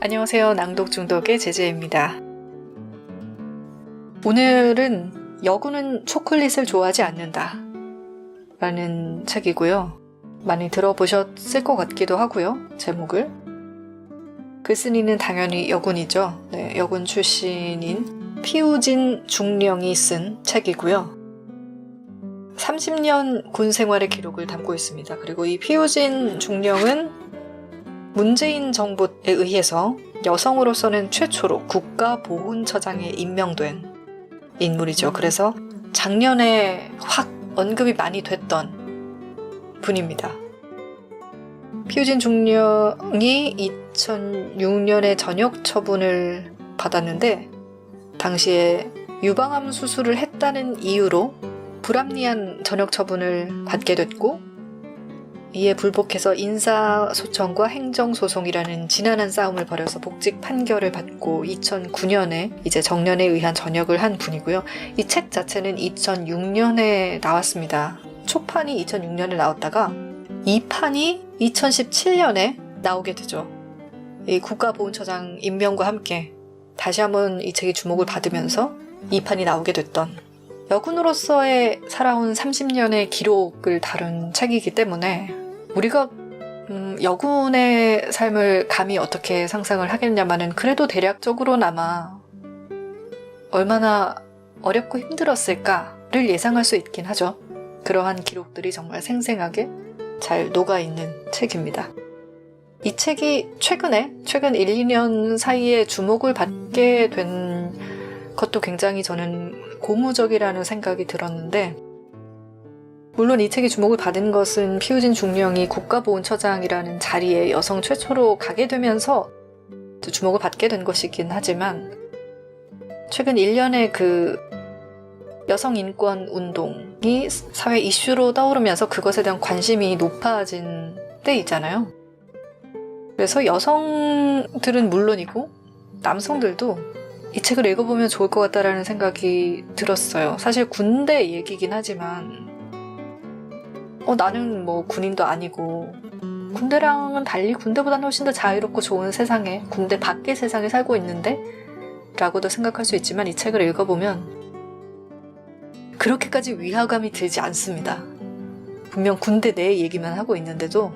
안녕하세요. 낭독 중독의 제재입니다. 오늘은 여군은 초콜릿을 좋아하지 않는다 라는 책이고요. 많이 들어보셨을 것 같기도 하고요. 제목을. 글쓴이는 당연히 여군이죠. 네, 여군 출신인 피우진 중령이 쓴 책이고요. 30년 군 생활의 기록을 담고 있습니다. 그리고 이 피우진 중령은 문재인 정부에 의해서 여성으로서는 최초로 국가보훈처장에 임명된 인물이죠. 그래서 작년에 확 언급이 많이 됐던 분입니다. 피우진 중령이 2006년에 전역 처분을 받았는데 당시에 유방암 수술을 했다는 이유로 불합리한 전역 처분을 받게 됐고, 이에 불복해서 인사소송과 행정소송이라는 지난한 싸움을 벌여서 복직 판결을 받고 2009년에 이제 정년에 의한 전역을 한 분이고요. 이 책 자체는 2006년에 나왔습니다. 초판이 2006년에 나왔다가 2판이 2017년에 나오게 되죠. 이 국가보훈처장 임명과 함께 다시 한번 이 책이 주목을 받으면서 2판이 나오게 됐던, 여군으로서의 살아온 30년의 기록을 다룬 책이기 때문에 우리가 여군의 삶을 감히 어떻게 상상을 하겠냐마는 그래도 대략적으로나마 얼마나 어렵고 힘들었을까를 예상할 수 있긴 하죠. 그러한 기록들이 정말 생생하게 잘 녹아있는 책입니다. 이 책이 최근 1, 2년 사이에 주목을 받게 된 것도 굉장히 저는 고무적이라는 생각이 들었는데, 물론 이 책이 주목을 받은 것은 피우진 중령이 국가보훈처장이라는 자리에 여성 최초로 가게 되면서 주목을 받게 된 것이긴 하지만, 최근 1년의 그 여성 인권 운동이 사회 이슈로 떠오르면서 그것에 대한 관심이 높아진 때이잖아요. 그래서 여성들은 물론이고 남성들도 이 책을 읽어보면 좋을 것 같다라는 생각이 들었어요. 사실 군대 얘기긴 하지만 나는 뭐 군인도 아니고 군대랑은 달리 군대보다는 훨씬 더 자유롭고 좋은 세상에, 군대 밖의 세상에 살고 있는데 라고도 생각할 수 있지만, 이 책을 읽어보면 그렇게까지 위화감이 들지 않습니다. 분명 군대 내 얘기만 하고 있는데도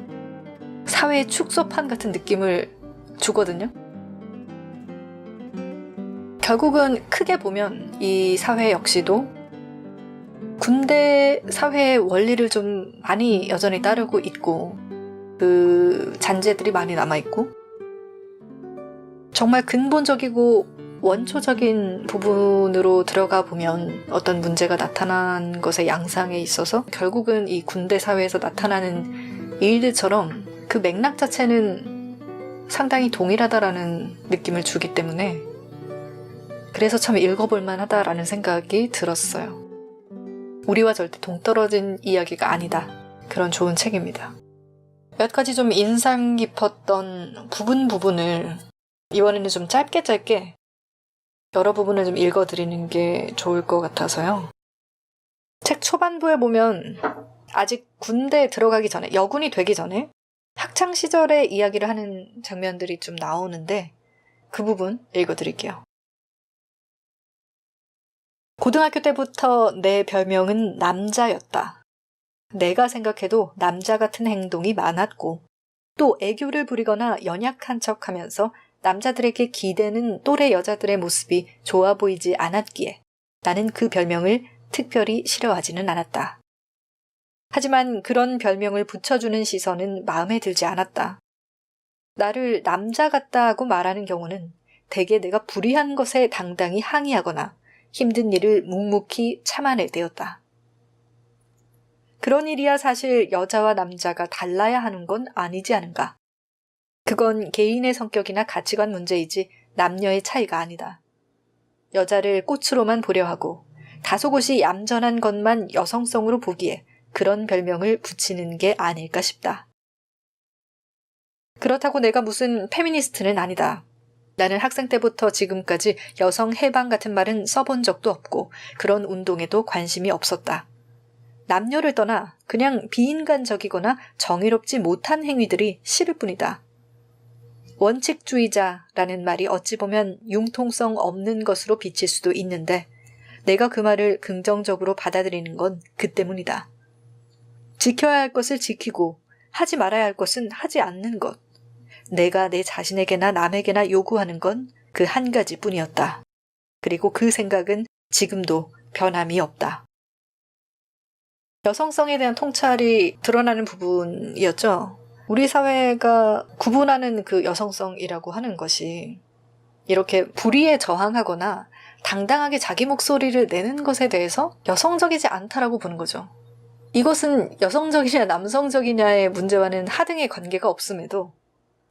사회의 축소판 같은 느낌을 주거든요. 결국은 크게 보면 이 사회 역시도 군대 사회의 원리를 좀 많이 여전히 따르고 있고, 그 잔재들이 많이 남아있고, 정말 근본적이고 원초적인 부분으로 들어가 보면 어떤 문제가 나타난 것의 양상에 있어서 결국은 이 군대 사회에서 나타나는 일들처럼 그 맥락 자체는 상당히 동일하다라는 느낌을 주기 때문에, 그래서 참 읽어볼 만하다라는 생각이 들었어요. 우리와 절대 동떨어진 이야기가 아니다. 그런 좋은 책입니다. 몇 가지 좀 인상 깊었던 부분을 이번에는 좀 짧게 여러 부분을 좀 읽어드리는 게 좋을 것 같아서요. 책 초반부에 보면 아직 군대에 들어가기 전에, 여군이 되기 전에 학창시절의 이야기를 하는 장면들이 좀 나오는데 그 부분 읽어드릴게요. 고등학교 때부터 내 별명은 남자였다. 내가 생각해도 남자 같은 행동이 많았고, 또 애교를 부리거나 연약한 척하면서 남자들에게 기대는 또래 여자들의 모습이 좋아 보이지 않았기에 나는 그 별명을 특별히 싫어하지는 않았다. 하지만 그런 별명을 붙여주는 시선은 마음에 들지 않았다. 나를 남자 같다고 말하는 경우는 대개 내가 불의한 것에 당당히 항의하거나 힘든 일을 묵묵히 참아낼 때였다. 그런 일이야 사실 여자와 남자가 달라야 하는 건 아니지 않은가. 그건 개인의 성격이나 가치관 문제이지 남녀의 차이가 아니다. 여자를 꽃으로만 보려 하고 다소곳이 얌전한 것만 여성성으로 보기에 그런 별명을 붙이는 게 아닐까 싶다. 그렇다고 내가 무슨 페미니스트는 아니다. 나는 학생 때부터 지금까지 여성 해방 같은 말은 써본 적도 없고 그런 운동에도 관심이 없었다. 남녀를 떠나 그냥 비인간적이거나 정의롭지 못한 행위들이 싫을 뿐이다. 원칙주의자라는 말이 어찌 보면 융통성 없는 것으로 비칠 수도 있는데 내가 그 말을 긍정적으로 받아들이는 건 그 때문이다. 지켜야 할 것을 지키고 하지 말아야 할 것은 하지 않는 것. 내가 내 자신에게나 남에게나 요구하는 건 그 한 가지뿐이었다. 그리고 그 생각은 지금도 변함이 없다. 여성성에 대한 통찰이 드러나는 부분이었죠. 우리 사회가 구분하는 그 여성성이라고 하는 것이 이렇게 불의에 저항하거나 당당하게 자기 목소리를 내는 것에 대해서 여성적이지 않다라고 보는 거죠. 이것은 여성적이냐 남성적이냐의 문제와는 하등의 관계가 없음에도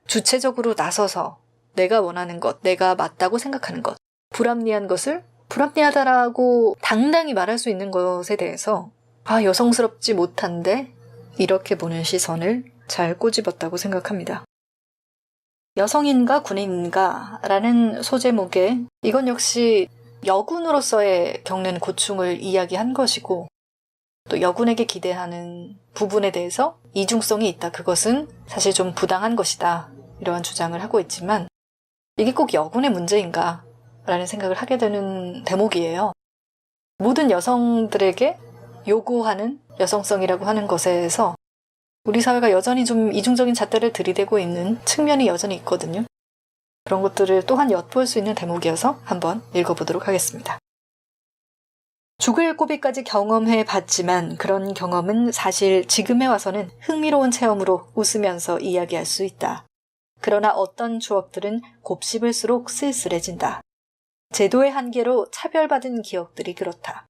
주체적으로 나서서 내가 원하는 것, 내가 맞다고 생각하는 것, 불합리한 것을 불합리하다라고 당당히 말할 수 있는 것에 대해서 여성스럽지 못한데 이렇게 보는 시선을 잘 꼬집었다고 생각합니다. 여성인가 군인가 라는 소제목에 이건 역시 여군으로서의 겪는 고충을 이야기한 것이고 또 여군에게 기대하는 부분에 대해서 이중성이 있다. 그것은 사실 좀 부당한 것이다. 이러한 주장을 하고 있지만 이게 꼭 여군의 문제인가? 라는 생각을 하게 되는 대목이에요. 모든 여성들에게 요구하는 여성성이라고 하는 것에서 우리 사회가 여전히 좀 이중적인 잣대를 들이대고 있는 측면이 여전히 있거든요. 그런 것들을 또한 엿볼 수 있는 대목이어서 한번 읽어보도록 하겠습니다. 죽을 고비까지 경험해 봤지만 그런 경험은 사실 지금에 와서는 흥미로운 체험으로 웃으면서 이야기할 수 있다. 그러나 어떤 추억들은 곱씹을수록 쓸쓸해진다. 제도의 한계로 차별받은 기억들이 그렇다.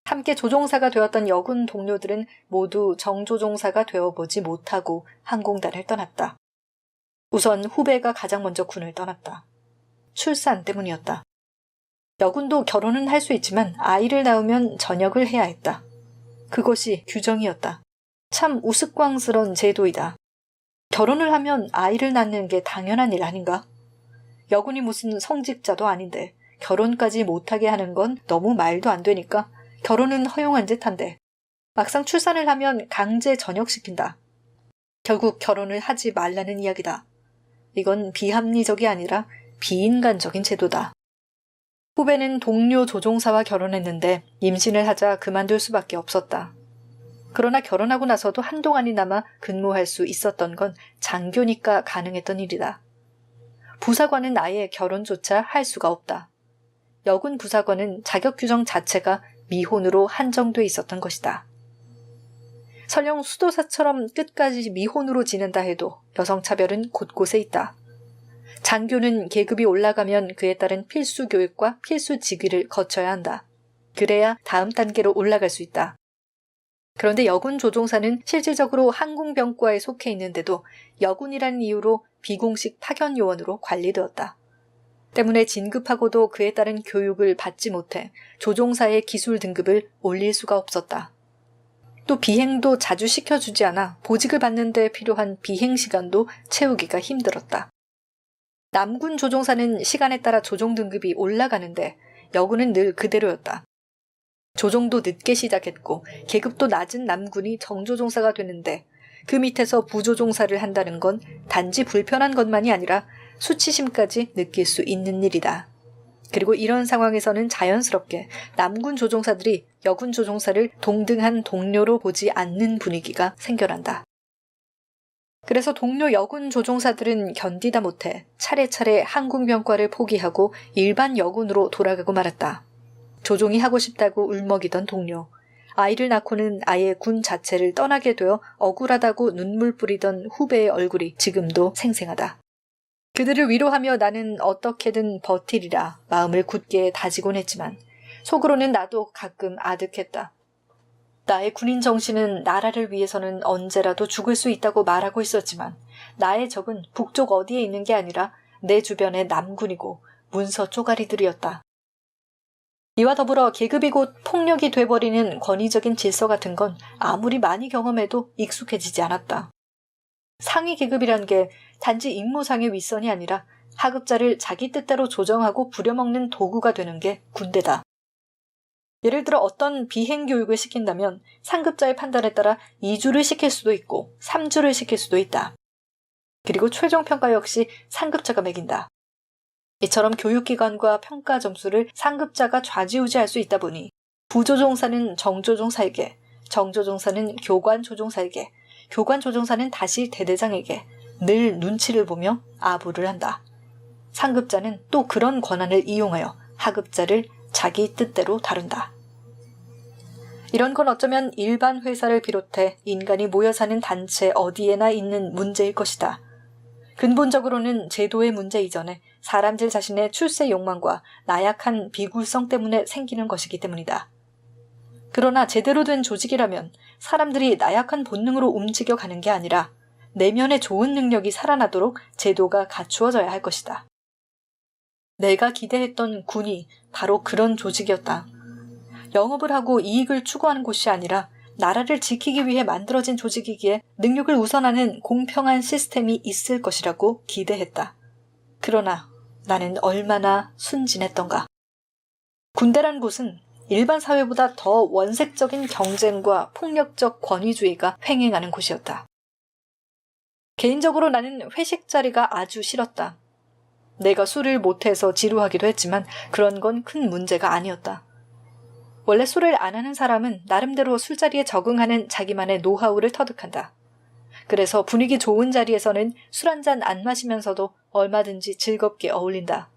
함께 조종사가 되었던 여군 동료들은 모두 정조종사가 되어보지 못하고 항공단을 떠났다. 우선 후배가 가장 먼저 군을 떠났다. 출산 때문이었다. 여군도 결혼은 할 수 있지만 아이를 낳으면 전역을 해야 했다. 그것이 규정이었다. 참 우스꽝스런 제도이다. 결혼을 하면 아이를 낳는 게 당연한 일 아닌가? 여군이 무슨 성직자도 아닌데 결혼까지 못하게 하는 건 너무 말도 안 되니까 결혼은 허용한 듯한데 막상 출산을 하면 강제 전역시킨다. 결국 결혼을 하지 말라는 이야기다. 이건 비합리적이 아니라 비인간적인 제도다. 후배는 동료 조종사와 결혼했는데 임신을 하자 그만둘 수밖에 없었다. 그러나 결혼하고 나서도 한동안이나마 근무할 수 있었던 건 장교니까 가능했던 일이다. 부사관은 아예 결혼조차 할 수가 없다. 여군 부사관은 자격 규정 자체가 미혼으로 한정돼 있었던 것이다. 설령 수도사처럼 끝까지 미혼으로 지낸다 해도 여성차별은 곳곳에 있다. 장교는 계급이 올라가면 그에 따른 필수 교육과 필수 직위를 거쳐야 한다. 그래야 다음 단계로 올라갈 수 있다. 그런데 여군 조종사는 실질적으로 항공병과에 속해 있는데도 여군이라는 이유로 비공식 파견 요원으로 관리되었다. 때문에 진급하고도 그에 따른 교육을 받지 못해 조종사의 기술 등급을 올릴 수가 없었다. 또 비행도 자주 시켜주지 않아 보직을 받는 데 필요한 비행 시간도 채우기가 힘들었다. 남군 조종사는 시간에 따라 조종 등급이 올라가는데 여군은 늘 그대로였다. 조종도 늦게 시작했고 계급도 낮은 남군이 정조종사가 되는데 그 밑에서 부조종사를 한다는 건 단지 불편한 것만이 아니라 수치심까지 느낄 수 있는 일이다. 그리고 이런 상황에서는 자연스럽게 남군 조종사들이 여군 조종사를 동등한 동료로 보지 않는 분위기가 생겨난다. 그래서 동료 여군 조종사들은 견디다 못해 차례차례 항공병과를 포기하고 일반 여군으로 돌아가고 말았다. 조종이 하고 싶다고 울먹이던 동료, 아이를 낳고는 아예 군 자체를 떠나게 되어 억울하다고 눈물 뿌리던 후배의 얼굴이 지금도 생생하다. 그들을 위로하며 나는 어떻게든 버티리라 마음을 굳게 다지곤 했지만 속으로는 나도 가끔 아득했다. 나의 군인 정신은 나라를 위해서는 언제라도 죽을 수 있다고 말하고 있었지만 나의 적은 북쪽 어디에 있는 게 아니라 내 주변의 남군이고 문서 쪼가리들이었다. 이와 더불어 계급이 곧 폭력이 돼버리는 권위적인 질서 같은 건 아무리 많이 경험해도 익숙해지지 않았다. 상위 계급이란 게 단지 임무상의 윗선이 아니라 하급자를 자기 뜻대로 조정하고 부려먹는 도구가 되는 게 군대다. 예를 들어 어떤 비행 교육을 시킨다면 상급자의 판단에 따라 2주를 시킬 수도 있고 3주를 시킬 수도 있다. 그리고 최종 평가 역시 상급자가 매긴다. 이처럼 교육기관과 평가 점수를 상급자가 좌지우지할 수 있다 보니 부조종사는 정조종사에게, 정조종사는 교관조종사에게, 교관조종사는 다시 대대장에게 늘 눈치를 보며 아부를 한다. 상급자는 또 그런 권한을 이용하여 하급자를 자기 뜻대로 다룬다. 이런 건 어쩌면 일반 회사를 비롯해 인간이 모여 사는 단체 어디에나 있는 문제일 것이다. 근본적으로는 제도의 문제 이전에 사람들 자신의 출세 욕망과 나약한 비굴성 때문에 생기는 것이기 때문이다. 그러나 제대로 된 조직이라면 사람들이 나약한 본능으로 움직여가는 게 아니라 내면의 좋은 능력이 살아나도록 제도가 갖추어져야 할 것이다. 내가 기대했던 군이 바로 그런 조직이었다. 영업을 하고 이익을 추구하는 곳이 아니라 나라를 지키기 위해 만들어진 조직이기에 능력을 우선하는 공평한 시스템이 있을 것이라고 기대했다. 그러나 나는 얼마나 순진했던가. 군대란 곳은 일반 사회보다 더 원색적인 경쟁과 폭력적 권위주의가 횡행하는 곳이었다. 개인적으로 나는 회식 자리가 아주 싫었다. 내가 술을 못해서 지루하기도 했지만 그런 건 큰 문제가 아니었다. 원래 술을 안 하는 사람은 나름대로 술자리에 적응하는 자기만의 노하우를 터득한다. 그래서 분위기 좋은 자리에서는 술 한 잔 안 마시면서도 얼마든지 즐겁게 어울린다.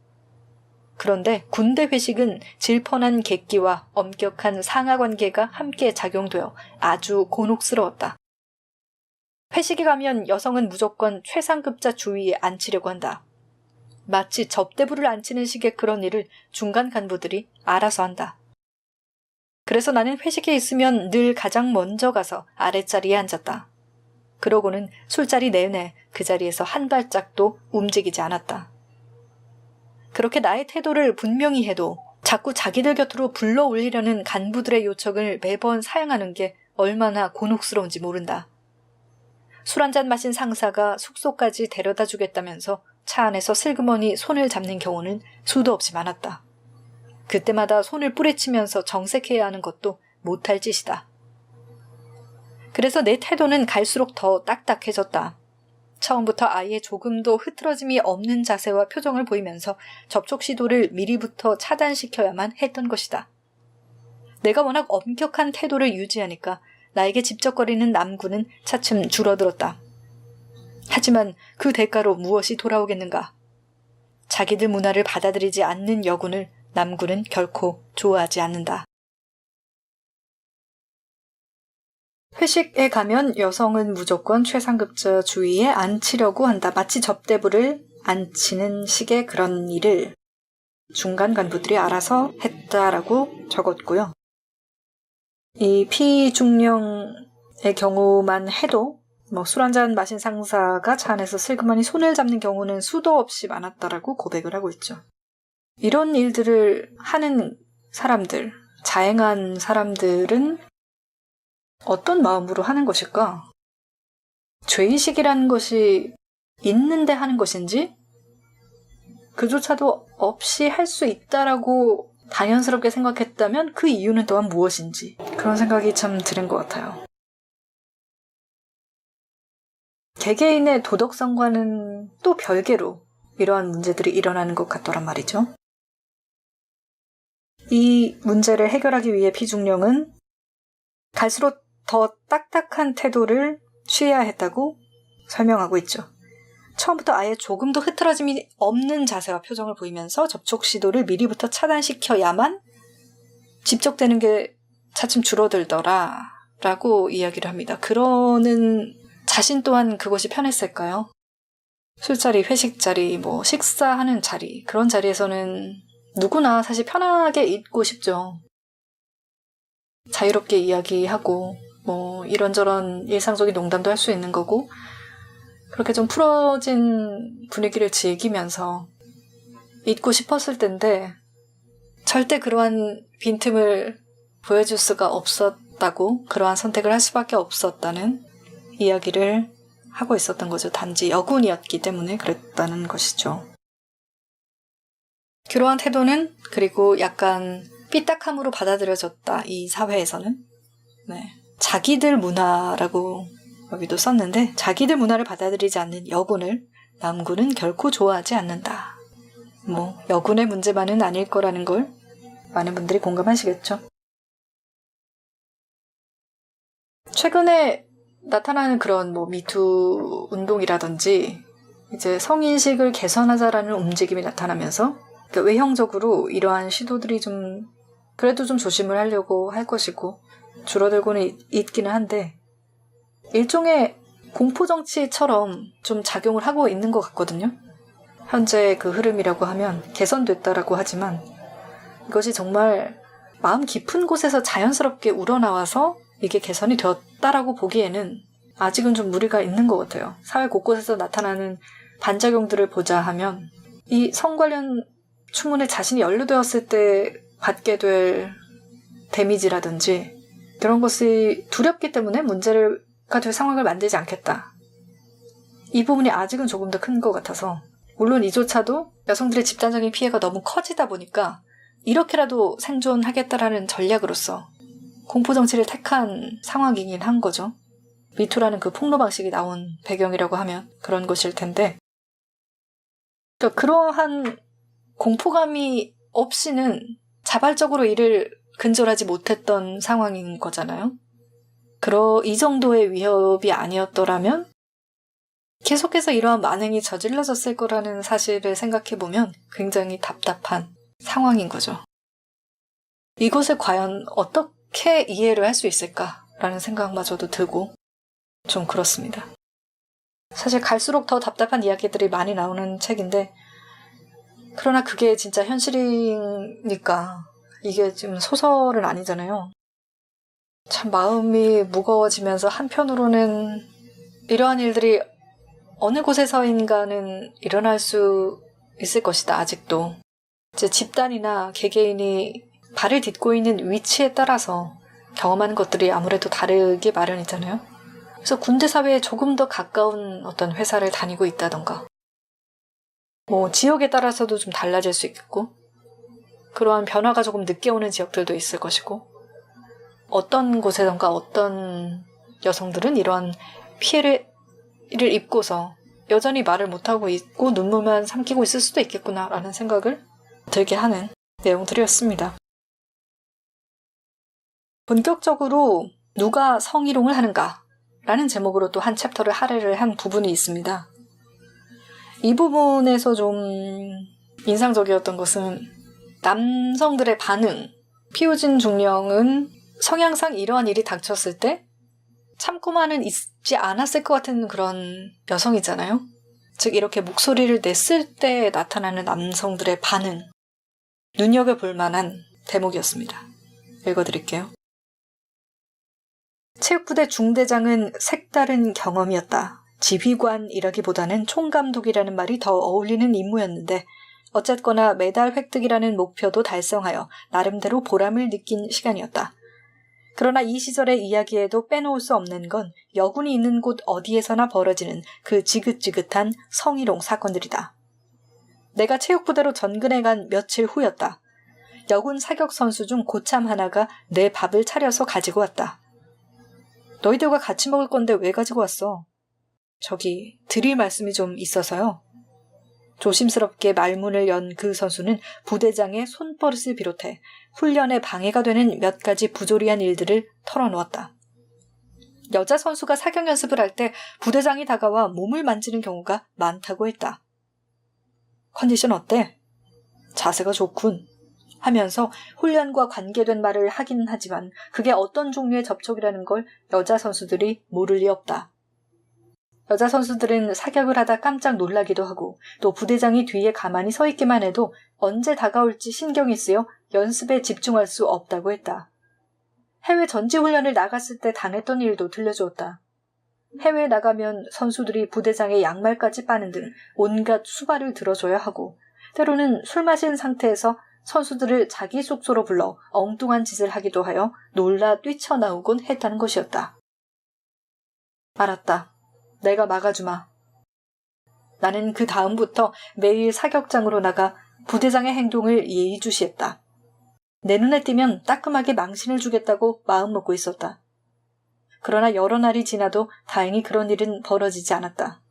그런데 군대 회식은 질펀한 객기와 엄격한 상하관계가 함께 작용되어 아주 곤혹스러웠다. 회식에 가면 여성은 무조건 최상급자 주위에 앉히려고 한다. 마치 접대부를 앉히는 식의 그런 일을 중간 간부들이 알아서 한다. 그래서 나는 회식에 있으면 늘 가장 먼저 가서 아랫자리에 앉았다. 그러고는 술자리 내내 그 자리에서 한 발짝도 움직이지 않았다. 그렇게 나의 태도를 분명히 해도 자꾸 자기들 곁으로 불러 올리려는 간부들의 요청을 매번 사양하는 게 얼마나 곤혹스러운지 모른다. 술 한 잔 마신 상사가 숙소까지 데려다 주겠다면서 차 안에서 슬그머니 손을 잡는 경우는 수도 없이 많았다. 그때마다 손을 뿌리치면서 정색해야 하는 것도 못할 짓이다. 그래서 내 태도는 갈수록 더 딱딱해졌다. 처음부터 아예 조금도 흐트러짐이 없는 자세와 표정을 보이면서 접촉 시도를 미리부터 차단시켜야만 했던 것이다. 내가 워낙 엄격한 태도를 유지하니까 나에게 집적거리는 남군은 차츰 줄어들었다. 하지만 그 대가로 무엇이 돌아오겠는가? 자기들 문화를 받아들이지 않는 여군을 남군은 결코 좋아하지 않는다. 회식에 가면 여성은 무조건 최상급자 주위에 앉히려고 한다. 마치 접대부를 앉히는 식의 그런 일을 중간 간부들이 알아서 했다라고 적었고요. 이 피중령의 경우만 해도 술 한잔 마신 상사가 차 안에서 슬그머니 손을 잡는 경우는 수도 없이 많았다라고 고백을 하고 있죠. 이런 일들을 하는 사람들, 자행한 사람들은 어떤 마음으로 하는 것일까? 죄의식이라는 것이 있는데 하는 것인지 그조차도 없이 할 수 있다라고 당연스럽게 생각했다면 그 이유는 또한 무엇인지 그런 생각이 참 드는 것 같아요. 개개인의 도덕성과는 또 별개로 이러한 문제들이 일어나는 것 같더란 말이죠. 이 문제를 해결하기 위해 피중령은 갈수록 더 딱딱한 태도를 취해야 했다고 설명하고 있죠. 처음부터 아예 조금도 흐트러짐이 없는 자세와 표정을 보이면서 접촉 시도를 미리부터 차단시켜야만 집적되는 게 차츰 줄어들더라 라고 이야기를 합니다. 그러는 자신 또한 그것이 편했을까요? 술자리, 회식자리, 식사하는 자리, 그런 자리에서는 누구나 사실 편하게 있고 싶죠. 자유롭게 이야기하고 이런저런 일상적인 농담도 할 수 있는 거고 그렇게 좀 풀어진 분위기를 즐기면서 있고 싶었을 텐데 절대 그러한 빈틈을 보여줄 수가 없었다고 그러한 선택을 할 수밖에 없었다는 이야기를 하고 있었던 거죠. 단지 여군이었기 때문에 그랬다는 것이죠. 그러한 태도는 그리고 약간 삐딱함으로 받아들여졌다. 이 사회에서는. 네. 자기들 문화라고 여기도 썼는데 자기들 문화를 받아들이지 않는 여군을 남군은 결코 좋아하지 않는다. 여군의 문제만은 아닐 거라는 걸 많은 분들이 공감하시겠죠. 최근에 나타나는 그런 미투 운동이라든지 이제 성인식을 개선하자라는 움직임이 나타나면서 외형적으로 이러한 시도들이 그래도 좀 조심을 하려고 할 것이고 줄어들고는 있기는 한데 일종의 공포정치처럼 좀 작용을 하고 있는 것 같거든요. 현재 그 흐름이라고 하면 개선됐다라고 하지만 이것이 정말 마음 깊은 곳에서 자연스럽게 우러나와서 이게 개선이 되었다라고 보기에는 아직은 좀 무리가 있는 것 같아요. 사회 곳곳에서 나타나는 반작용들을 보자 하면 이 성 관련 추문에 자신이 연루되었을 때 받게 될 데미지라든지 그런 것이 두렵기 때문에 문제가 될 상황을 만들지 않겠다. 이 부분이 아직은 조금 더 큰 것 같아서 물론 이조차도 여성들의 집단적인 피해가 너무 커지다 보니까 이렇게라도 생존하겠다라는 전략으로서 공포정치를 택한 상황이긴 한 거죠. 미투라는 그 폭로 방식이 나온 배경이라고 하면 그런 것일 텐데 그러한 공포감이 없이는 자발적으로 이를 근절하지 못했던 상황인 거잖아요. 이 정도의 위협이 아니었더라면 계속해서 이러한 만행이 저질러졌을 거라는 사실을 생각해보면 굉장히 답답한 상황인 거죠. 이것을 과연 어떻게 이해를 할 수 있을까라는 생각마저도 들고 좀 그렇습니다. 사실 갈수록 더 답답한 이야기들이 많이 나오는 책인데 그러나 그게 진짜 현실이니까 이게 지금 소설은 아니잖아요. 참 마음이 무거워지면서 한편으로는 이러한 일들이 어느 곳에서인가는 일어날 수 있을 것이다. 아직도 이제 집단이나 개개인이 발을 딛고 있는 위치에 따라서 경험하는 것들이 아무래도 다르기 마련이잖아요. 그래서 군대 사회에 조금 더 가까운 어떤 회사를 다니고 있다던가 지역에 따라서도 좀 달라질 수 있겠고 그러한 변화가 조금 늦게 오는 지역들도 있을 것이고 어떤 곳에선가 어떤 여성들은 이러한 피해를 입고서 여전히 말을 못하고 있고 눈물만 삼키고 있을 수도 있겠구나라는 생각을 들게 하는 내용들이었습니다. 본격적으로 누가 성희롱을 하는가 라는 제목으로 또 한 챕터를 할애를 한 부분이 있습니다. 이 부분에서 좀 인상적이었던 것은 남성들의 반응. 피우진 중령은 성향상 이러한 일이 닥쳤을 때 참고만은 있지 않았을 것 같은 그런 여성이잖아요. 즉 이렇게 목소리를 냈을 때 나타나는 남성들의 반응. 눈여겨볼 만한 대목이었습니다. 읽어드릴게요. 체육부대 중대장은 색다른 경험이었다. 지휘관이라기보다는 총감독이라는 말이 더 어울리는 임무였는데 어쨌거나 메달 획득이라는 목표도 달성하여 나름대로 보람을 느낀 시간이었다. 그러나 이 시절의 이야기에도 빼놓을 수 없는 건 여군이 있는 곳 어디에서나 벌어지는 그 지긋지긋한 성희롱 사건들이다. 내가 체육부대로 전근해 간 며칠 후였다. 여군 사격 선수 중 고참 하나가 내 밥을 차려서 가지고 왔다. 너희들과 같이 먹을 건데 왜 가지고 왔어? 저기 드릴 말씀이 좀 있어서요. 조심스럽게 말문을 연 그 선수는 부대장의 손버릇을 비롯해 훈련에 방해가 되는 몇 가지 부조리한 일들을 털어놓았다. 여자 선수가 사격 연습을 할 때 부대장이 다가와 몸을 만지는 경우가 많다고 했다. 컨디션 어때? 자세가 좋군. 하면서 훈련과 관계된 말을 하긴 하지만 그게 어떤 종류의 접촉이라는 걸 여자 선수들이 모를 리 없다. 여자 선수들은 사격을 하다 깜짝 놀라기도 하고 또 부대장이 뒤에 가만히 서 있기만 해도 언제 다가올지 신경이 쓰여 연습에 집중할 수 없다고 했다. 해외 전지훈련을 나갔을 때 당했던 일도 들려주었다. 해외에 나가면 선수들이 부대장의 양말까지 빠는 등 온갖 수발을 들어줘야 하고 때로는 술 마신 상태에서 선수들을 자기 숙소로 불러 엉뚱한 짓을 하기도 하여 놀라 뛰쳐나오곤 했다는 것이었다. 알았다. 내가 막아주마. 나는 그 다음부터 매일 사격장으로 나가 부대장의 행동을 예의주시했다. 내 눈에 띄면 따끔하게 망신을 주겠다고 마음먹고 있었다. 그러나 여러 날이 지나도 다행히 그런 일은 벌어지지 않았다.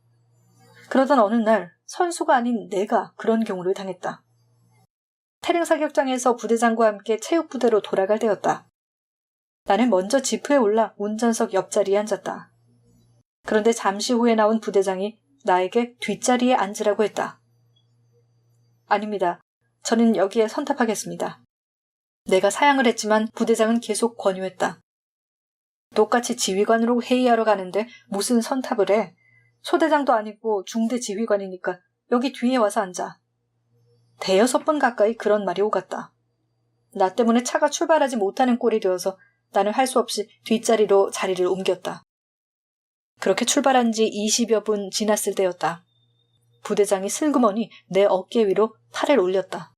그러던 어느 날 선수가 아닌 내가 그런 경우를 당했다. 태릉 사격장에서 부대장과 함께 체육부대로 돌아갈 때였다. 나는 먼저 지프에 올라 운전석 옆자리에 앉았다. 그런데 잠시 후에 나온 부대장이 나에게 뒷자리에 앉으라고 했다. 아닙니다. 저는 여기에 선탑하겠습니다. 내가 사양을 했지만 부대장은 계속 권유했다. 똑같이 지휘관으로 회의하러 가는데 무슨 선탑을 해. 소대장도 아니고 중대 지휘관이니까 여기 뒤에 와서 앉아. 대여섯 번 가까이 그런 말이 오갔다. 나 때문에 차가 출발하지 못하는 꼴이 되어서 나는 할 수 없이 뒷자리로 자리를 옮겼다. 그렇게 출발한 지 20여 분 지났을 때였다. 부대장이 슬그머니 내 어깨 위로 팔을 올렸다.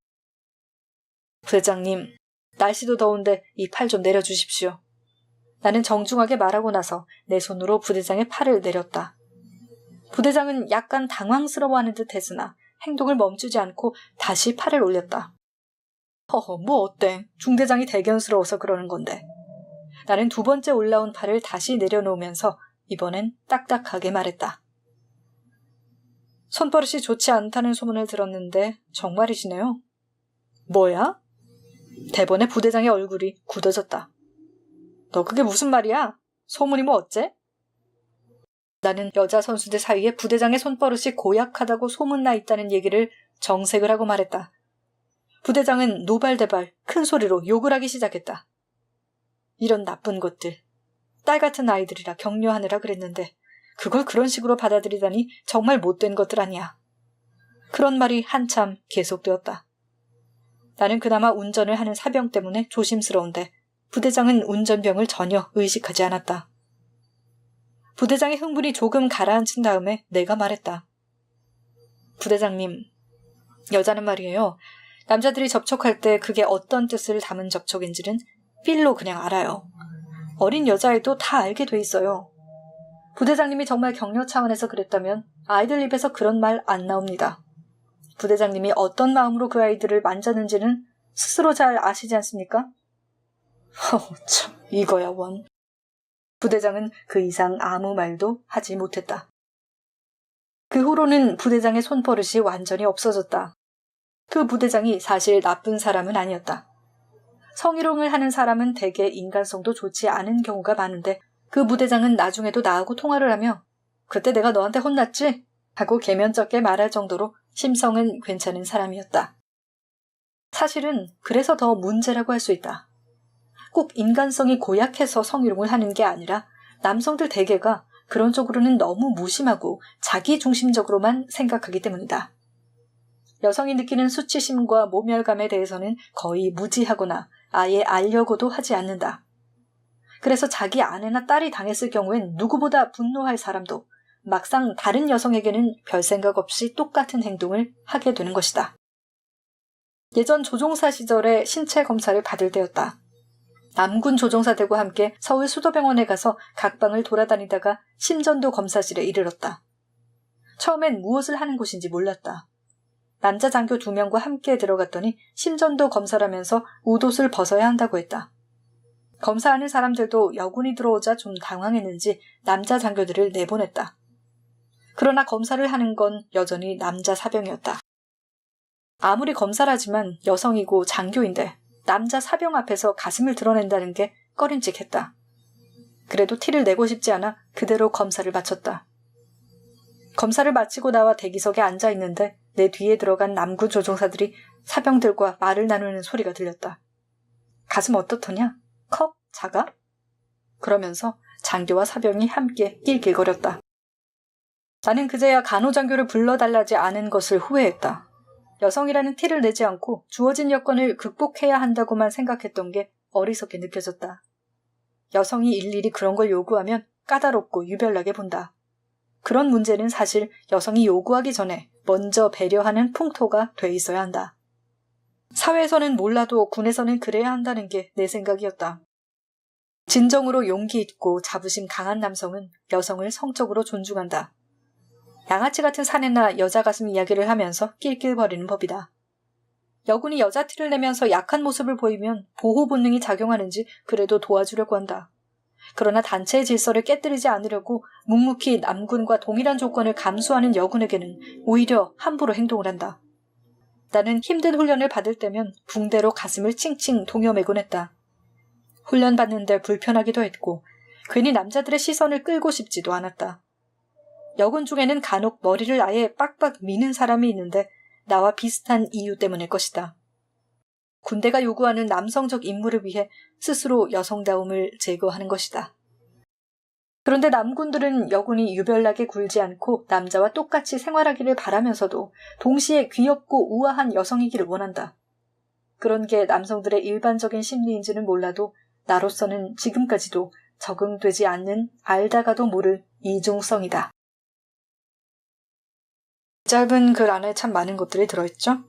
부대장님, 날씨도 더운데 이 팔 좀 내려주십시오. 나는 정중하게 말하고 나서 내 손으로 부대장의 팔을 내렸다. 부대장은 약간 당황스러워하는 듯 했으나 행동을 멈추지 않고 다시 팔을 올렸다. 뭐 어때? 중대장이 대견스러워서 그러는 건데. 나는 두 번째 올라온 팔을 다시 내려놓으면서 이번엔 딱딱하게 말했다. 손버릇이 좋지 않다는 소문을 들었는데 정말이시네요. 뭐야? 대번에 부대장의 얼굴이 굳어졌다. 너 그게 무슨 말이야? 소문이 뭐 어째? 나는 여자 선수들 사이에 부대장의 손버릇이 고약하다고 소문나 있다는 얘기를 정색을 하고 말했다. 부대장은 노발대발 큰 소리로 욕을 하기 시작했다. 이런 나쁜 것들. 딸 같은 아이들이라 격려하느라 그랬는데 그걸 그런 식으로 받아들이다니 정말 못된 것들 아니야. 그런 말이 한참 계속되었다. 나는 그나마 운전을 하는 사병 때문에 조심스러운데 부대장은 운전병을 전혀 의식하지 않았다. 부대장의 흥분이 조금 가라앉힌 다음에 내가 말했다. 부대장님, 여자는 말이에요. 남자들이 접촉할 때 그게 어떤 뜻을 담은 접촉인지는 필로 그냥 알아요. 어린 여자애도 다 알게 돼 있어요. 부대장님이 정말 격려 차원에서 그랬다면 아이들 입에서 그런 말 안 나옵니다. 부대장님이 어떤 마음으로 그 아이들을 만졌는지는 스스로 잘 아시지 않습니까? 참, 이거야 원. 부대장은 그 이상 아무 말도 하지 못했다. 그 후로는 부대장의 손버릇이 완전히 없어졌다. 그 부대장이 사실 나쁜 사람은 아니었다. 성희롱을 하는 사람은 대개 인간성도 좋지 않은 경우가 많은데 그 부대장은 나중에도 나하고 통화를 하며 그때 내가 너한테 혼났지? 하고 개면쩍게 말할 정도로 심성은 괜찮은 사람이었다. 사실은 그래서 더 문제라고 할 수 있다. 꼭 인간성이 고약해서 성희롱을 하는 게 아니라 남성들 대개가 그런 쪽으로는 너무 무심하고 자기중심적으로만 생각하기 때문이다. 여성이 느끼는 수치심과 모멸감에 대해서는 거의 무지하거나 아예 알려고도 하지 않는다. 그래서 자기 아내나 딸이 당했을 경우엔 누구보다 분노할 사람도 막상 다른 여성에게는 별 생각 없이 똑같은 행동을 하게 되는 것이다. 예전 조종사 시절에 신체 검사를 받을 때였다. 남군 조종사들과 함께 서울 수도병원에 가서 각 방을 돌아다니다가 심전도 검사실에 이르렀다. 처음엔 무엇을 하는 곳인지 몰랐다. 남자 장교 2명과 함께 들어갔더니 심전도 검사라면서 웃옷을 벗어야 한다고 했다. 검사하는 사람들도 여군이 들어오자 좀 당황했는지 남자 장교들을 내보냈다. 그러나 검사를 하는 건 여전히 남자 사병이었다. 아무리 검사라지만 여성이고 장교인데 남자 사병 앞에서 가슴을 드러낸다는 게 꺼림칙했다. 그래도 티를 내고 싶지 않아 그대로 검사를 마쳤다. 검사를 마치고 나와 대기석에 앉아있는데 내 뒤에 들어간 남군 조종사들이 사병들과 말을 나누는 소리가 들렸다. 가슴 어떻더냐? 커? 작아? 그러면서 장교와 사병이 함께 낄낄거렸다. 나는 그제야 간호장교를 불러달라지 않은 것을 후회했다. 여성이라는 티를 내지 않고 주어진 여건을 극복해야 한다고만 생각했던 게 어리석게 느껴졌다. 여성이 일일이 그런 걸 요구하면 까다롭고 유별나게 본다. 그런 문제는 사실 여성이 요구하기 전에 먼저 배려하는 풍토가 돼 있어야 한다. 사회에서는 몰라도 군에서는 그래야 한다는 게 내 생각이었다. 진정으로 용기 있고 자부심 강한 남성은 여성을 성적으로 존중한다. 양아치 같은 사내나 여자 가슴 이야기를 하면서 낄낄거리는 법이다. 여군이 여자 티를 내면서 약한 모습을 보이면 보호 본능이 작용하는지 그래도 도와주려고 한다. 그러나 단체의 질서를 깨뜨리지 않으려고 묵묵히 남군과 동일한 조건을 감수하는 여군에게는 오히려 함부로 행동을 한다. 나는 힘든 훈련을 받을 때면 붕대로 가슴을 칭칭 동여매곤 했다. 훈련 받는데 불편하기도 했고 괜히 남자들의 시선을 끌고 싶지도 않았다. 여군 중에는 간혹 머리를 아예 빡빡 미는 사람이 있는데 나와 비슷한 이유 때문일 것이다. 군대가 요구하는 남성적 임무를 위해 스스로 여성다움을 제거하는 것이다. 그런데 남군들은 여군이 유별나게 굴지 않고 남자와 똑같이 생활하기를 바라면서도 동시에 귀엽고 우아한 여성이기를 원한다. 그런 게 남성들의 일반적인 심리인지는 몰라도 나로서는 지금까지도 적응되지 않는 알다가도 모를 이중성이다. 짧은 글 안에 참 많은 것들이 들어있죠.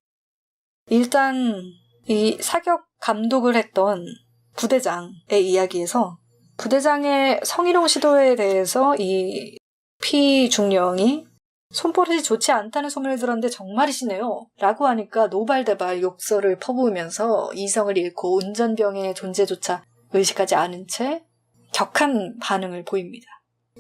일단 이 사격 감독을 했던 부대장의 이야기에서 부대장의 성희롱 시도에 대해서 이 피중령이 손버릇이 좋지 않다는 소문을 들었는데 정말이시네요 라고 하니까 노발대발 욕설을 퍼부으면서 이성을 잃고 운전병의 존재조차 의식하지 않은 채 격한 반응을 보입니다.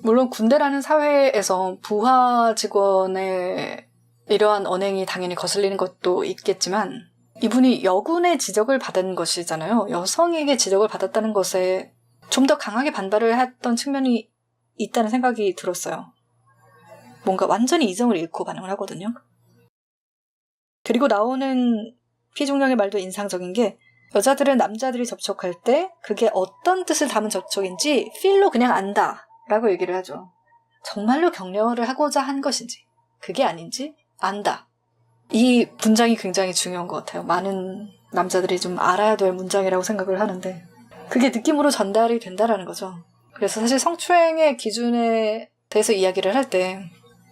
물론 군대라는 사회에서 부하 직원의 이러한 언행이 당연히 거슬리는 것도 있겠지만 이분이 여군의 지적을 받은 것이잖아요. 여성에게 지적을 받았다는 것에 좀 더 강하게 반발을 했던 측면이 있다는 생각이 들었어요. 뭔가 완전히 이성을 잃고 반응을 하거든요. 그리고 나오는 피중령의 말도 인상적인 게 여자들은 남자들이 접촉할 때 그게 어떤 뜻을 담은 접촉인지 필로 그냥 안다 라고 얘기를 하죠. 정말로 격려를 하고자 한 것인지 그게 아닌지 안다. 이 문장이 굉장히 중요한 것 같아요. 많은 남자들이 좀 알아야 될 문장이라고 생각을 하는데 그게 느낌으로 전달이 된다라는 거죠. 그래서 사실 성추행의 기준에 대해서 이야기를 할 때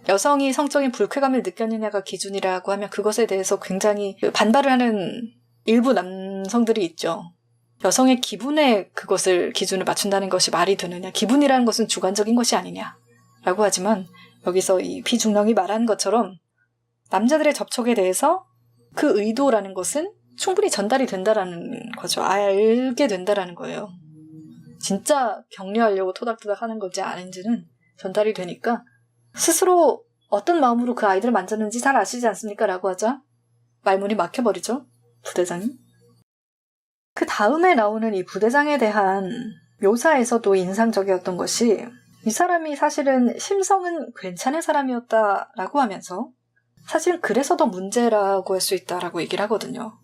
여성이 성적인 불쾌감을 느꼈느냐가 기준이라고 하면 그것에 대해서 굉장히 반발을 하는 일부 남성들이 있죠. 여성의 기분에 그것을 기준을 맞춘다는 것이 말이 되느냐. 기분이라는 것은 주관적인 것이 아니냐라고 하지만 여기서 이 피중령이 말한 것처럼 남자들의 접촉에 대해서 그 의도라는 것은 충분히 전달이 된다라는 거죠. 알게 된다라는 거예요. 진짜 격려하려고 토닥토닥 하는 건지 아닌지는 전달이 되니까 스스로 어떤 마음으로 그 아이들을 만졌는지 잘 아시지 않습니까? 라고 하자 말문이 막혀버리죠. 부대장이. 그 다음에 나오는 이 부대장에 대한 묘사에서도 인상적이었던 것이 이 사람이 사실은 심성은 괜찮은 사람이었다라고 하면서 사실은 그래서 더 문제라고 할 수 있다라고 얘기를 하거든요.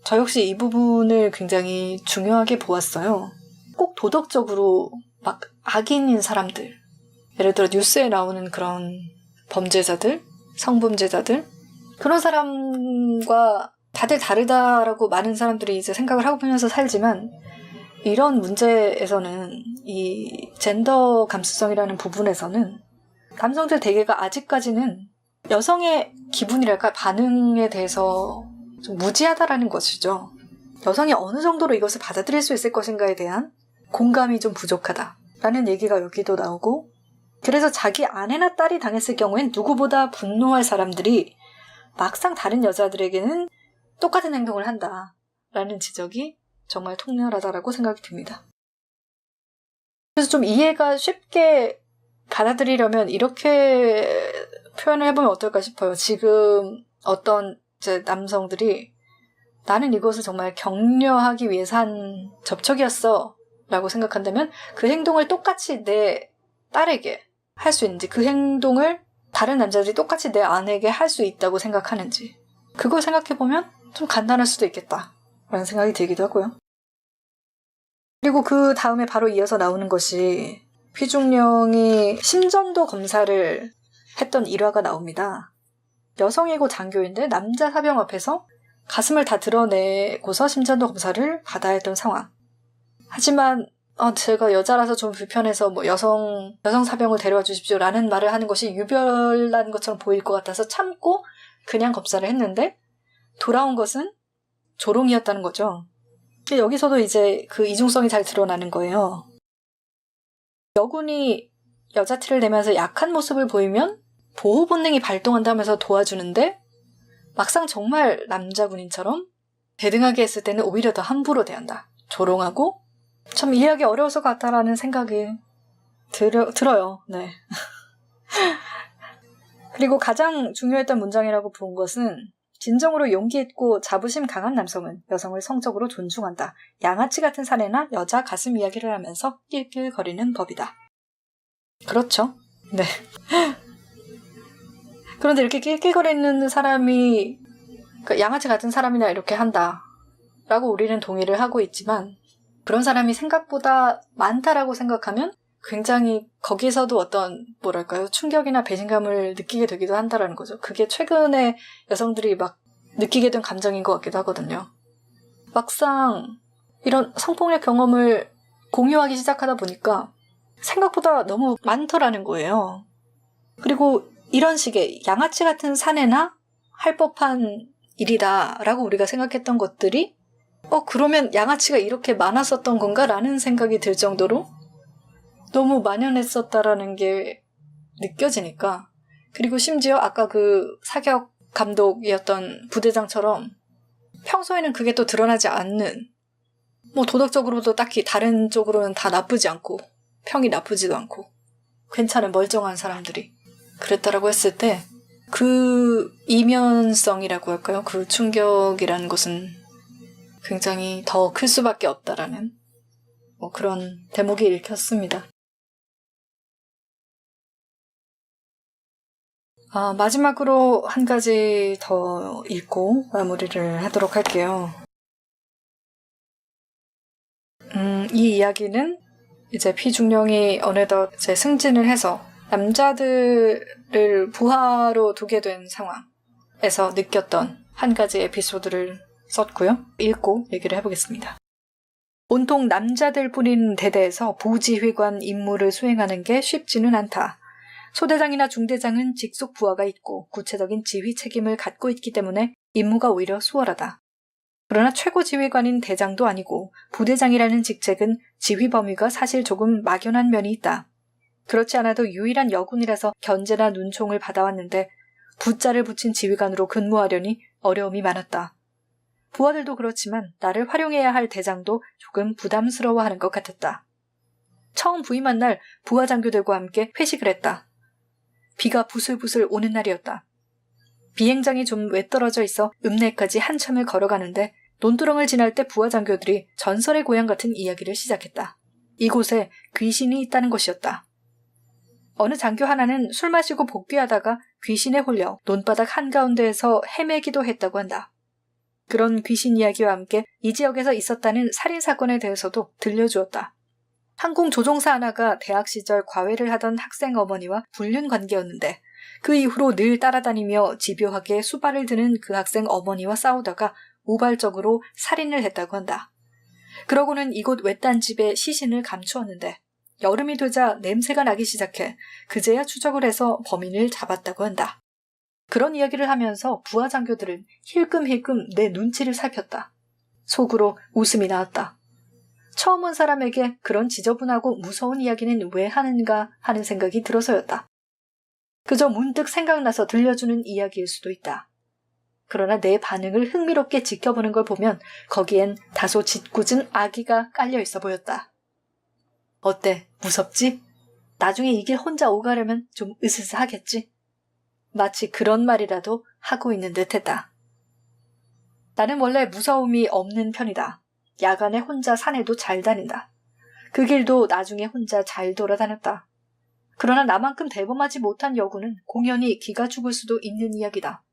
저 역시 이 부분을 굉장히 중요하게 보았어요. 꼭 도덕적으로 막 악인인 사람들, 예를 들어 뉴스에 나오는 그런 범죄자들, 성범죄자들, 그런 사람과 다들 다르다라고 많은 사람들이 이제 생각을 하고 보면서 살지만 이런 문제에서는 이 젠더 감수성이라는 부분에서는 남성들 대개가 아직까지는 여성의 기분이랄까 반응에 대해서 좀 무지하다라는 것이죠. 여성이 어느 정도로 이것을 받아들일 수 있을 것인가에 대한 공감이 좀 부족하다라는 얘기가 여기도 나오고 그래서 자기 아내나 딸이 당했을 경우엔 누구보다 분노할 사람들이 막상 다른 여자들에게는 똑같은 행동을 한다라는 지적이 정말 통렬하다라고 생각이 듭니다. 그래서 좀 이해가 쉽게 받아들이려면 이렇게 표현을 해보면 어떨까 싶어요. 지금 어떤 이제 남성들이 나는 이것을 정말 격려하기 위해서 한 접촉이었어 라고 생각한다면 그 행동을 똑같이 내 딸에게 할 수 있는지 그 행동을 다른 남자들이 똑같이 내 아내에게 할 수 있다고 생각하는지 그걸 생각해보면 좀 간단할 수도 있겠다 라는 생각이 들기도 하고요. 그리고 그 다음에 바로 이어서 나오는 것이 피중령이 심전도 검사를 했던 일화가 나옵니다. 여성이고 장교인데 남자 사병 앞에서 가슴을 다 드러내고서 심전도 검사를 받아야 했던 상황. 하지만 제가 여자라서 좀 불편해서 뭐 여성 사병을 데려와 주십시오 라는 말을 하는 것이 유별난 것처럼 보일 것 같아서 참고 그냥 검사를 했는데 돌아온 것은 조롱이었다는 거죠. 여기서도 이제 그 이중성이 잘 드러나는 거예요. 여군이 여자 티를 내면서 약한 모습을 보이면 보호 본능이 발동한다면서 도와주는데 막상 정말 남자 군인처럼 대등하게 했을 때는 오히려 더 함부로 대한다. 조롱하고 참 이해하기 어려워서 같다라는 생각이 들어요. 네. 그리고 가장 중요했던 문장이라고 본 것은 진정으로 용기 있고 자부심 강한 남성은 여성을 성적으로 존중한다. 양아치 같은 사내나 여자 가슴 이야기를 하면서 낄낄거리는 법이다. 그렇죠. 네. 그런데 이렇게 낄낄거리는 사람이 양아치 같은 사람이나 이렇게 한다 라고 우리는 동의를 하고 있지만 그런 사람이 생각보다 많다라고 생각하면 굉장히 거기서도 어떤 뭐랄까요 충격이나 배신감을 느끼게 되기도 한다라는 거죠. 그게 최근에 여성들이 막 느끼게 된 감정인 것 같기도 하거든요. 막상 이런 성폭력 경험을 공유하기 시작하다 보니까 생각보다 너무 많더라는 거예요. 그리고 이런 식의 양아치 같은 사내나 할 법한 일이다라고 우리가 생각했던 것들이 그러면 양아치가 이렇게 많았었던 건가? 라는 생각이 들 정도로 너무 만연했었다라는 게 느껴지니까 그리고 심지어 아까 그 사격 감독이었던 부대장처럼 평소에는 그게 또 드러나지 않는 뭐 도덕적으로도 딱히 다른 쪽으로는 다 나쁘지 않고 평이 나쁘지도 않고 괜찮은 멀쩡한 사람들이 그랬다라고 했을 때 그 이면성이라고 할까요? 그 충격이라는 것은 굉장히 더 클 수밖에 없다라는 그런 대목이 읽혔습니다. 마지막으로 한 가지 더 읽고 마무리를 하도록 할게요. 이 이야기는 이제 피중령이 어느덧 이제 승진을 해서 남자들을 부하로 두게 된 상황에서 느꼈던 한 가지 에피소드를 썼고요. 읽고 얘기를 해보겠습니다. 온통 남자들뿐인 대대에서 부지휘관 임무를 수행하는 게 쉽지는 않다. 소대장이나 중대장은 직속 부하가 있고 구체적인 지휘 책임을 갖고 있기 때문에 임무가 오히려 수월하다. 그러나 최고 지휘관인 대장도 아니고 부대장이라는 직책은 지휘 범위가 사실 조금 막연한 면이 있다. 그렇지 않아도 유일한 여군이라서 견제나 눈총을 받아왔는데 부자를 붙인 지휘관으로 근무하려니 어려움이 많았다. 부하들도 그렇지만 나를 활용해야 할 대장도 조금 부담스러워하는 것 같았다. 처음 부임한 날 부하 장교들과 함께 회식을 했다. 비가 부슬부슬 오는 날이었다. 비행장이 좀 외떨어져 있어 읍내까지 한참을 걸어가는데 논두렁을 지날 때 부하 장교들이 전설의 고향 같은 이야기를 시작했다. 이곳에 귀신이 있다는 것이었다. 어느 장교 하나는 술 마시고 복귀하다가 귀신에 홀려 논바닥 한가운데에서 헤매기도 했다고 한다. 그런 귀신 이야기와 함께 이 지역에서 있었다는 살인사건에 대해서도 들려주었다. 항공 조종사 하나가 대학 시절 과외를 하던 학생 어머니와 불륜 관계였는데 그 이후로 늘 따라다니며 집요하게 수발을 드는 그 학생 어머니와 싸우다가 우발적으로 살인을 했다고 한다. 그러고는 이곳 외딴 집에 시신을 감추었는데 여름이 되자 냄새가 나기 시작해 그제야 추적을 해서 범인을 잡았다고 한다. 그런 이야기를 하면서 부하 장교들은 힐끔힐끔 내 눈치를 살폈다. 속으로 웃음이 나왔다. 처음 온 사람에게 그런 지저분하고 무서운 이야기는 왜 하는가 하는 생각이 들어서였다. 그저 문득 생각나서 들려주는 이야기일 수도 있다. 그러나 내 반응을 흥미롭게 지켜보는 걸 보면 거기엔 다소 짓궂은 악의가 깔려있어 보였다. 어때? 무섭지? 나중에 이 길 혼자 오가려면 좀 으스스하겠지? 마치 그런 말이라도 하고 있는 듯했다. 나는 원래 무서움이 없는 편이다. 야간에 혼자 산에도 잘 다닌다. 그 길도 나중에 혼자 잘 돌아다녔다. 그러나 나만큼 대범하지 못한 여군은 공연히 기가 죽을 수도 있는 이야기다.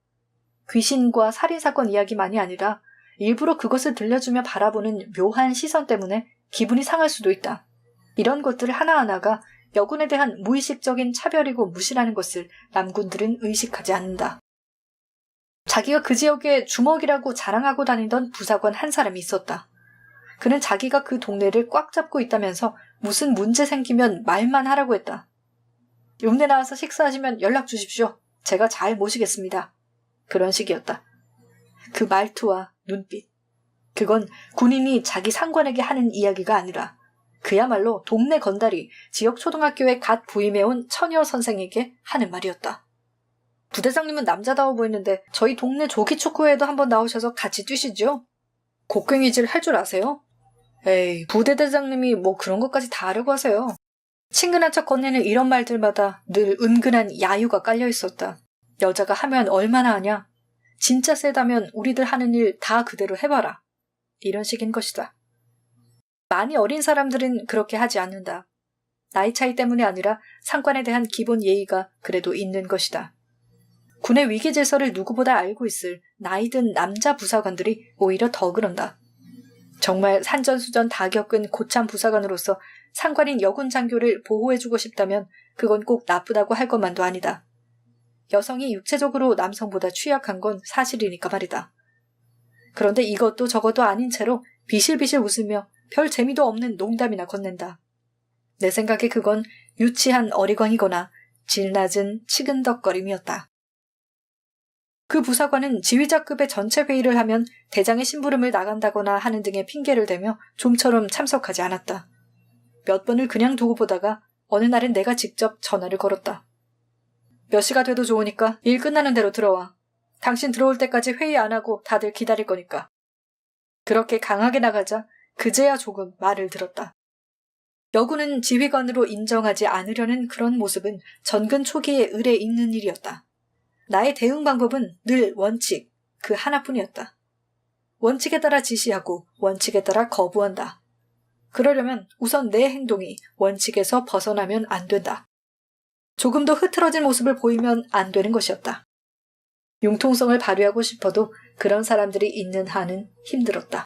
귀신과 살인사건 이야기만이 아니라 일부러 그것을 들려주며 바라보는 묘한 시선 때문에 기분이 상할 수도 있다. 이런 것들 하나하나가 여군에 대한 무의식적인 차별이고 무시라는 것을 남군들은 의식하지 않는다. 자기가 그 지역의 주먹이라고 자랑하고 다니던 부사관 한 사람이 있었다. 그는 자기가 그 동네를 꽉 잡고 있다면서 무슨 문제 생기면 말만 하라고 했다. 읍내 나와서 식사하시면 연락 주십시오. 제가 잘 모시겠습니다. 그런 식이었다. 그 말투와 눈빛. 그건 군인이 자기 상관에게 하는 이야기가 아니라 그야말로 동네 건달이 지역 초등학교에 갓 부임해온 처녀 선생에게 하는 말이었다. 부대장님은 남자다워 보이는데 저희 동네 조기축구회에도 한번 나오셔서 같이 뛰시죠? 곡괭이질 할 줄 아세요? 에이, 부대대장님이 뭐 그런 것까지 다 하려고 하세요. 친근한 척 건네는 이런 말들마다 늘 은근한 야유가 깔려 있었다. 여자가 하면 얼마나 하냐? 진짜 세다면 우리들 하는 일 다 그대로 해봐라. 이런 식인 것이다. 많이 어린 사람들은 그렇게 하지 않는다. 나이 차이 때문이 아니라 상관에 대한 기본 예의가 그래도 있는 것이다. 군의 위기 질서를 누구보다 알고 있을 나이 든 남자 부사관들이 오히려 더 그런다. 정말 산전수전 다 겪은 고참 부사관으로서 상관인 여군 장교를 보호해주고 싶다면 그건 꼭 나쁘다고 할 것만도 아니다. 여성이 육체적으로 남성보다 취약한 건 사실이니까 말이다. 그런데 이것도 저것도 아닌 채로 비실비실 웃으며 별 재미도 없는 농담이나 건넨다. 내 생각에 그건 유치한 어리광이거나 질 낮은 치근덕거림이었다. 그 부사관은 지휘자급의 전체 회의를 하면 대장의 심부름을 나간다거나 하는 등의 핑계를 대며 좀처럼 참석하지 않았다. 몇 번을 그냥 두고 보다가 어느 날은 내가 직접 전화를 걸었다. 몇 시가 돼도 좋으니까 일 끝나는 대로 들어와. 당신 들어올 때까지 회의 안 하고 다들 기다릴 거니까. 그렇게 강하게 나가자 그제야 조금 말을 들었다. 여군은 지휘관으로 인정하지 않으려는 그런 모습은 전근 초기에 을에 있는 일이었다. 나의 대응 방법은 늘 원칙, 그 하나뿐이었다. 원칙에 따라 지시하고 원칙에 따라 거부한다. 그러려면 우선 내 행동이 원칙에서 벗어나면 안 된다. 조금도 흐트러진 모습을 보이면 안 되는 것이었다. 융통성을 발휘하고 싶어도 그런 사람들이 있는 한은 힘들었다.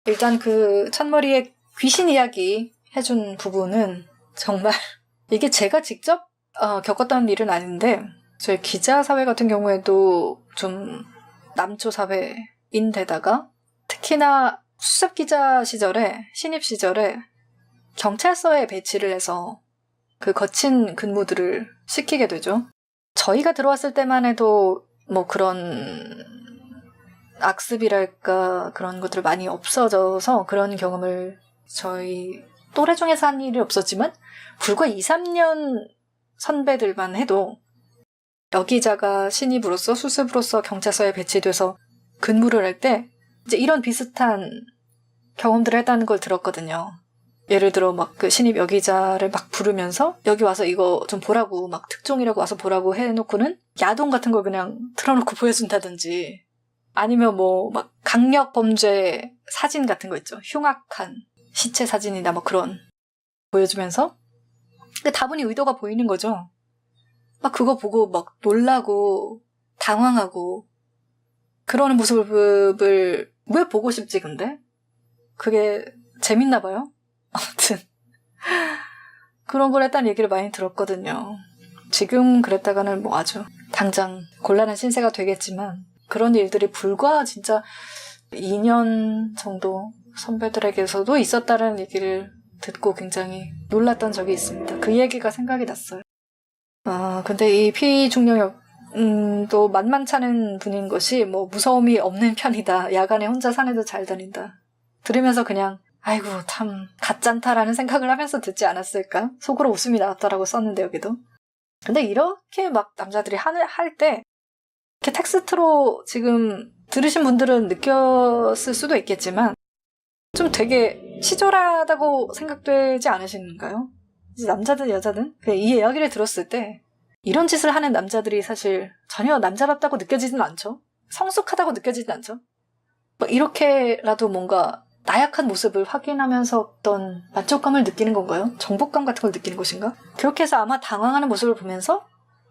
일단 그 첫머리에 귀신 이야기 해준 부분은 정말 이게 제가 직접 겪었던 일은 아닌데 저희 기자 사회 같은 경우에도 좀 남초 사회인데다가 특히나 수습 기자 시절에 신입 시절에 경찰서에 배치를 해서 그 거친 근무들을 시키게 되죠. 저희가 들어왔을 때만 해도 뭐 그런 악습이랄까 그런 것들이 많이 없어져서 그런 경험을 저희 또래 중에서 한 일이 없었지만 불과 2, 3년 선배들만 해도 여기자가 신입으로서 수습으로서 경찰서에 배치돼서 근무를 할 때 이제 이런 비슷한 경험들을 했다는 걸 들었거든요. 예를 들어 막 그 신입 여기자를 막 부르면서 여기 와서 이거 좀 보라고 막 특종이라고 와서 보라고 해놓고는 야동 같은 걸 그냥 틀어놓고 보여준다든지 아니면 뭐 막 강력 범죄 사진 같은 거 있죠. 흉악한 시체 사진이나 뭐 그런 보여주면서 다분히 의도가 보이는 거죠. 막 그거 보고 막 놀라고 당황하고 그러는 모습을 왜 보고 싶지 근데? 그게 재밌나 봐요. 아무튼 그런 걸 했다는 얘기를 많이 들었거든요. 지금 그랬다가는 뭐 아주 당장 곤란한 신세가 되겠지만 그런 일들이 불과 진짜 2년 정도 선배들에게서도 있었다는 얘기를 듣고 굉장히 놀랐던 적이 있습니다. 그 얘기가 생각이 났어요. 근데 이 피중령역도 만만찮은 분인 것이 뭐 무서움이 없는 편이다. 야간에 혼자 산에도 잘 다닌다. 들으면서 그냥 아이고 참 가짠타라는 생각을 하면서 듣지 않았을까? 속으로 웃음이 나왔다라고 썼는데 여기도. 근데 이렇게 막 남자들이 할 때 이렇게 텍스트로 지금 들으신 분들은 느꼈을 수도 있겠지만 좀 되게 치졸하다고 생각되지 않으시는가요? 남자든 여자든 이 이야기를 들었을 때 이런 짓을 하는 남자들이 사실 전혀 남자답다고 느껴지진 않죠. 성숙하다고 느껴지진 않죠. 뭐 이렇게라도 뭔가 나약한 모습을 확인하면서 어떤 만족감을 느끼는 건가요? 정복감 같은 걸 느끼는 것인가? 그렇게 해서 아마 당황하는 모습을 보면서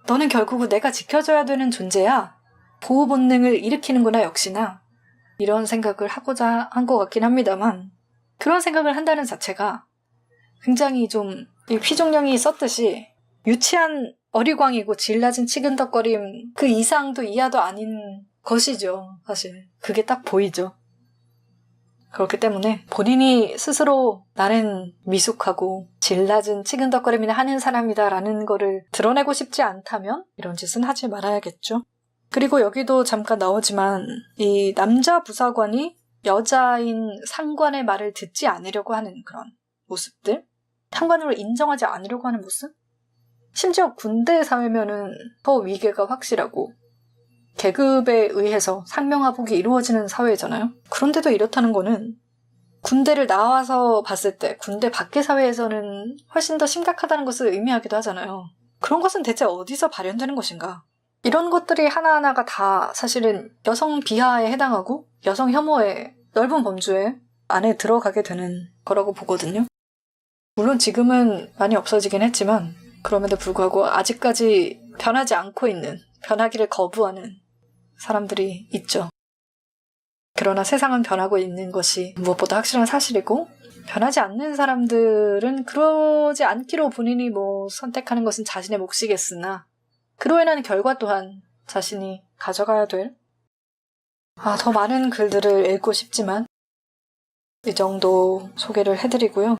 너는 결국은 내가 지켜줘야 되는 존재야. 보호 본능을 일으키는구나 역시나. 이런 생각을 하고자 한 것 같긴 합니다만 그런 생각을 한다는 자체가 굉장히 좀 이 피종령이 썼듯이 유치한 어리광이고 질 낮은 치근덕거림 그 이상도 이하도 아닌 것이죠. 사실 그게 딱 보이죠. 그렇기 때문에 본인이 스스로 나는 미숙하고 질 낮은 치근덕거림이나 하는 사람이다라는 거를 드러내고 싶지 않다면 이런 짓은 하지 말아야겠죠. 그리고 여기도 잠깐 나오지만 이 남자 부사관이 여자인 상관의 말을 듣지 않으려고 하는 그런 모습들, 상관으로 인정하지 않으려고 하는 모습, 심지어 군대 사회면은 더 위계가 확실하고 계급에 의해서 상명하복이 이루어지는 사회잖아요. 그런데도 이렇다는 거는 군대를 나와서 봤을 때 군대 밖의 사회에서는 훨씬 더 심각하다는 것을 의미하기도 하잖아요. 그런 것은 대체 어디서 발현되는 것인가? 이런 것들이 하나하나가 다 사실은 여성 비하에 해당하고 여성 혐오의 넓은 범주에 안에 들어가게 되는 거라고 보거든요. 물론 지금은 많이 없어지긴 했지만 그럼에도 불구하고 아직까지 변하지 않고 있는, 변하기를 거부하는 사람들이 있죠. 그러나 세상은 변하고 있는 것이 무엇보다 확실한 사실이고 변하지 않는 사람들은 그러지 않기로 본인이 선택하는 것은 자신의 몫이겠으나 그로 인한 결과 또한 자신이 가져가야 될 더 많은 글들을 읽고 싶지만 이 정도 소개를 해드리고요.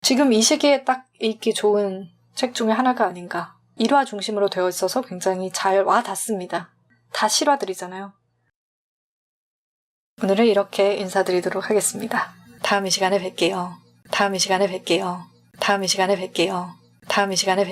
지금 이 시기에 딱 읽기 좋은 책 중에 하나가 아닌가. 일화 중심으로 되어 있어서 굉장히 잘 와닿습니다. 다 실화들이잖아요. 오늘은 이렇게 인사드리도록 하겠습니다. 다음 이 시간에 뵐게요. 다음 이 시간에 뵐게요. 다음 이 시간에 뵐게요. 다음 이 시간에 뵐게요.